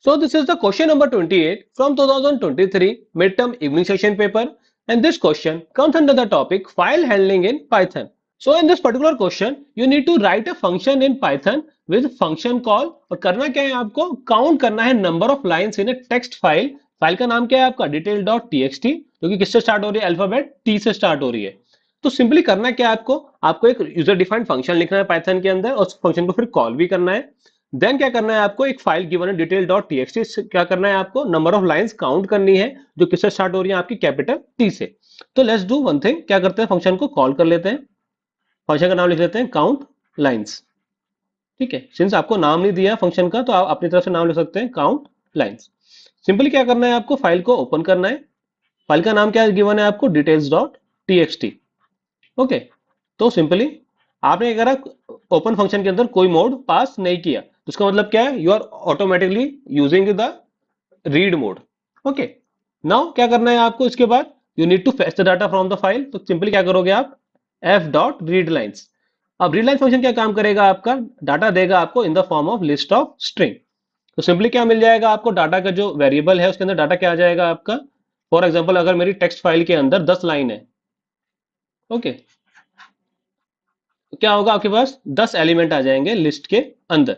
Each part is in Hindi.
So this is the question number 28 from 2023 midterm evening session paper, and this question comes under the topic file handling in Python. So in this particular question you need to write a function in Python with function call और करना क्या है आपको काउंट करना है number of lines in A text file. File का नाम क्या है आपका detail.txt जो कि किससे स्टार्ट हो रही है अल्फाबेट T से स्टार्ट हो रही है. तो सिंपली करना क्या है आपको एक यूजर डिफाइंड फंक्शन लिखना है पाइथन के अंदर और उस फंक्शन को फिर कॉल भी करना है. देन क्या करना है आपको एक फाइल गिवन है detail.txt क्या करना है आपको नंबर ऑफ लाइंस काउंट करनी है जो किससे स्टार्ट हो रही है आपकी कैपिटल टी से. तो लेट्स डू वन थिंग, क्या करते हैं फंक्शन को कॉल कर लेते हैं. फंक्शन का नाम लिख लेते हैं काउंट लाइंस. ठीक है, सिंस आपको नाम नहीं दिया फंक्शन का तो आप अपनी तरफ से नाम लिख सकते हैं काउंट लाइंस. सिंपली क्या करना है आपको फाइल को ओपन करना है. फाइल का नाम क्या गिवन है आपको details.txt. ओके, तो सिंपली आपने अगर ओपन फंक्शन के अंदर कोई मोड पास नहीं किया तो इसका मतलब क्या है you are automatically using the read mode. Okay, now क्या करना है आपको इसके बाद you need to fetch the data from the file. तो सिंपली क्या करोगे आप f डॉट रीड लाइंस. अब रीड लाइन फंक्शन क्या काम करेगा आपका डाटा देगा आपको in the form of list of string. तो सिंपली क्या मिल जाएगा आपको डाटा का जो वेरिएबल है उसके अंदर डाटा क्या आ जाएगा आपका. फॉर एग्जाम्पल अगर मेरी टेक्स्ट फाइल के अंदर 10 लाइन है. ओके, तो क्या होगा आपके पास 10 एलिमेंट आ जाएंगे लिस्ट के अंदर,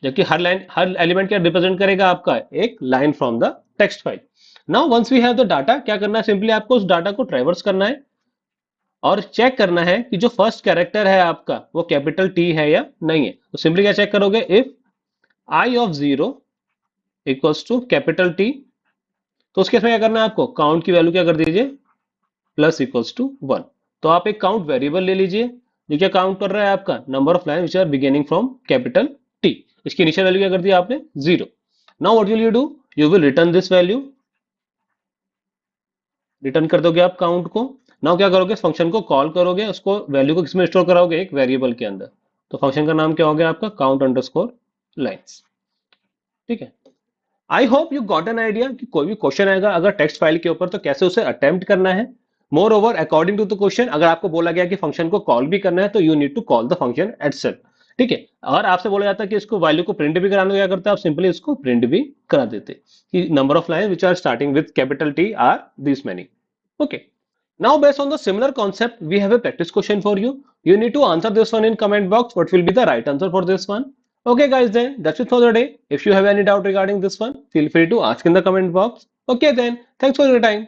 जबकि हर एलिमेंट क्या रिप्रेजेंट करेगा आपका एक line from the text file. Now once we have the data क्या करना है सिंपली आपको उस डाटा को ट्रैवर्स करना है और चेक करना है कि जो फर्स्ट कैरेक्टर है आपका वो कैपिटल टी है या नहीं है. तो सिंपली क्या चेक करोगे if I of 0 equals to capital T. तो उसके इसमें क्या करना है आपको काउंट की वैल्यू क्या कर दीजिए प्लस इक्वल्स टू 1. तो आप एक काउंट वेरिएबल ले लीजिए जो क्या काउंट कर रहा है आपका number of line which are beginning from capital T. इसकी इनिशियल वैल्यू क्या कर दिया आपने 0. Now what will you do, you will return this value, return कर दोगे आप काउंट को. नाउ क्या करोगे फंक्शन को कॉल करोगे, उसको वैल्यू को किसमें स्टोर कराओगे एक वेरिएबल के अंदर. तो फंक्शन का नाम क्या हो गया आपका काउंट अंडरस्कोर लाइंस. ठीक है, I hope you got an idea कि कोई भी क्वेश्चन आएगा अगर टेक्स्ट फाइल के ऊपर तो कैसे उसे अटेम्प्ट करना है. Moreover according to the question अगर आपको बोला गया कि फंक्शन को कॉल भी करना है तो you need to call the function itself. ठीक है, अगर आपसे बोला जाता है कि इसको वैल्यू को प्रिंट भी कराना तो क्या करते हैं आप सिंपली इसको प्रिंट भी करा देते कि number of line which are starting with capital T are this many. Okay, now based on the similar concept we have a practice question for you. You need to answer this one in comment box what will be the right answer for this one. Okay guys, then that's it for the day. If you have any doubt regarding this one feel free to ask in the comment box. Okay then, thanks for your time.